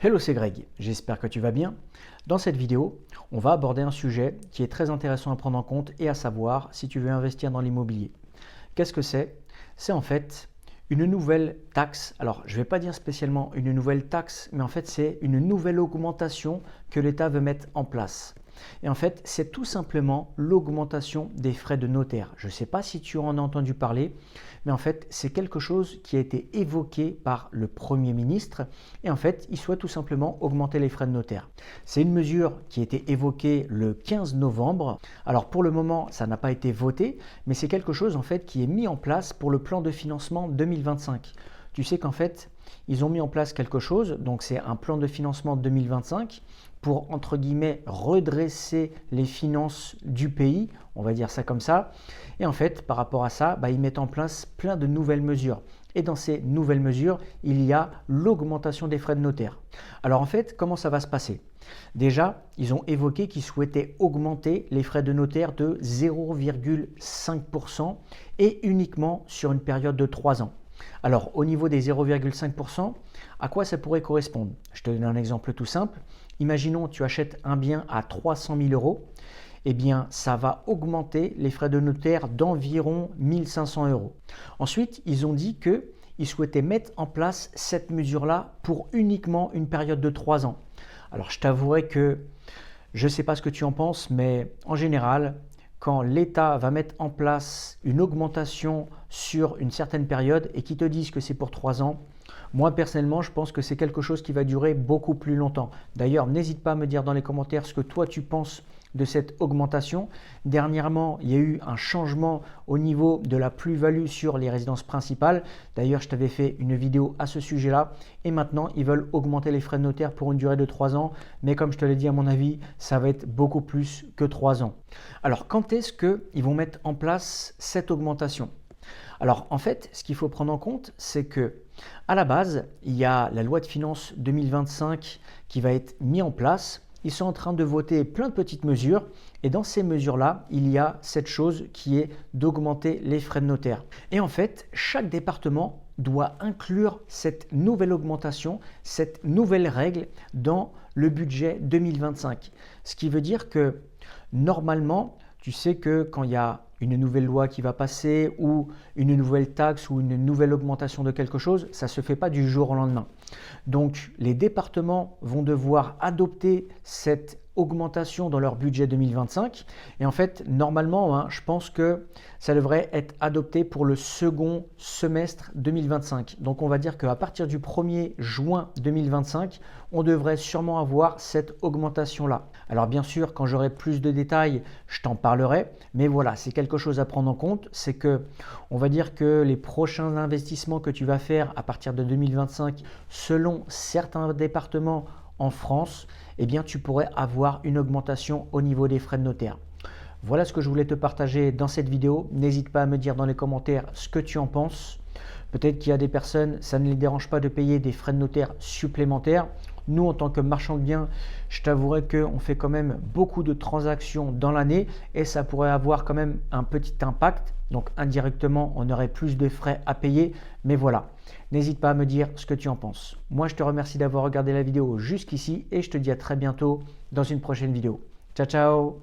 Hello, c'est Greg, j'espère que tu vas bien. Dans cette vidéo, on va aborder un sujet qui est très intéressant à prendre en compte et à savoir si tu veux investir dans l'immobilier. Qu'est-ce que c'est? C'est en fait une nouvelle taxe. Alors, je ne vais pas dire spécialement une nouvelle taxe, mais en fait, c'est une nouvelle augmentation que l'État veut mettre en place. Et en fait, c'est tout simplement l'augmentation des frais de notaire. Je ne sais pas si tu en as entendu parler, mais en fait, c'est quelque chose qui a été évoqué par le Premier ministre. Et en fait, il souhaite tout simplement augmenter les frais de notaire. C'est une mesure qui a été évoquée le 15 novembre. Alors pour le moment, ça n'a pas été voté, mais c'est quelque chose en fait qui est mis en place pour le plan de financement 2025. Tu sais qu'en fait, ils ont mis en place quelque chose, donc c'est un plan de financement 2025 pour, entre guillemets, redresser les finances du pays, on va dire ça comme ça. Et en fait, par rapport à ça, ils mettent en place plein de nouvelles mesures. Et dans ces nouvelles mesures, il y a l'augmentation des frais de notaire. Alors en fait, comment ça va se passer? Déjà, ils ont évoqué qu'ils souhaitaient augmenter les frais de notaire de 0,5% et uniquement sur une période de 3 ans. Alors, au niveau des 0,5%, à quoi ça pourrait correspondre? Je te donne un exemple tout simple. Imaginons tu achètes un bien à 300 000 euros. Eh bien, ça va augmenter les frais de notaire d'environ 1 500 euros. Ensuite, ils ont dit qu'ils souhaitaient mettre en place cette mesure-là pour uniquement une période de 3 ans. Alors, je t'avouerai que je ne sais pas ce que tu en penses, mais en général, quand l'État va mettre en place une augmentation sur une certaine période et qu'ils te disent que c'est pour 3 ans, moi personnellement, je pense que c'est quelque chose qui va durer beaucoup plus longtemps. D'ailleurs, n'hésite pas à me dire dans les commentaires ce que toi tu penses de cette augmentation. Dernièrement, il y a eu un changement au niveau de la plus-value sur les résidences principales. D'ailleurs, je t'avais fait une vidéo à ce sujet-là. Et maintenant, ils veulent augmenter les frais de notaire pour une durée de 3 ans. Mais comme je te l'ai dit, à mon avis, ça va être beaucoup plus que 3 ans. Alors, quand est-ce qu'ils vont mettre en place cette augmentation? Alors, en fait, ce qu'il faut prendre en compte, c'est que à la base, il y a la loi de finances 2025 qui va être mise en place. Ils sont en train de voter plein de petites mesures et dans ces mesures-là, il y a cette chose qui est d'augmenter les frais de notaire. Et en fait, chaque département doit inclure cette nouvelle augmentation, cette nouvelle règle dans le budget 2025. Ce qui veut dire que normalement, tu sais que quand il y a une nouvelle loi qui va passer ou une nouvelle taxe ou une nouvelle augmentation de quelque chose, ça ne se fait pas du jour au lendemain. Donc les départements vont devoir adopter cette augmentation dans leur budget 2025 et en fait normalement je pense que ça devrait être adopté pour le second semestre 2025. Donc on va dire qu'à partir du 1er juin 2025 on devrait sûrement avoir cette augmentation là. Alors bien sûr quand j'aurai plus de détails je t'en parlerai, mais voilà, c'est quelque chose à prendre en compte, c'est que on va dire que les prochains investissements que tu vas faire à partir de 2025 selon certains départements en France, eh bien, tu pourrais avoir une augmentation au niveau des frais de notaire. Voilà ce que je voulais te partager dans cette vidéo. N'hésite pas à me dire dans les commentaires ce que tu en penses. Peut-être qu'il y a des personnes, ça ne les dérange pas de payer des frais de notaire supplémentaires. Nous, en tant que marchand de biens, je t'avouerai qu'on fait quand même beaucoup de transactions dans l'année et ça pourrait avoir quand même un petit impact. Donc indirectement, on aurait plus de frais à payer. Mais voilà, n'hésite pas à me dire ce que tu en penses. Moi, je te remercie d'avoir regardé la vidéo jusqu'ici et je te dis à très bientôt dans une prochaine vidéo. Ciao, ciao!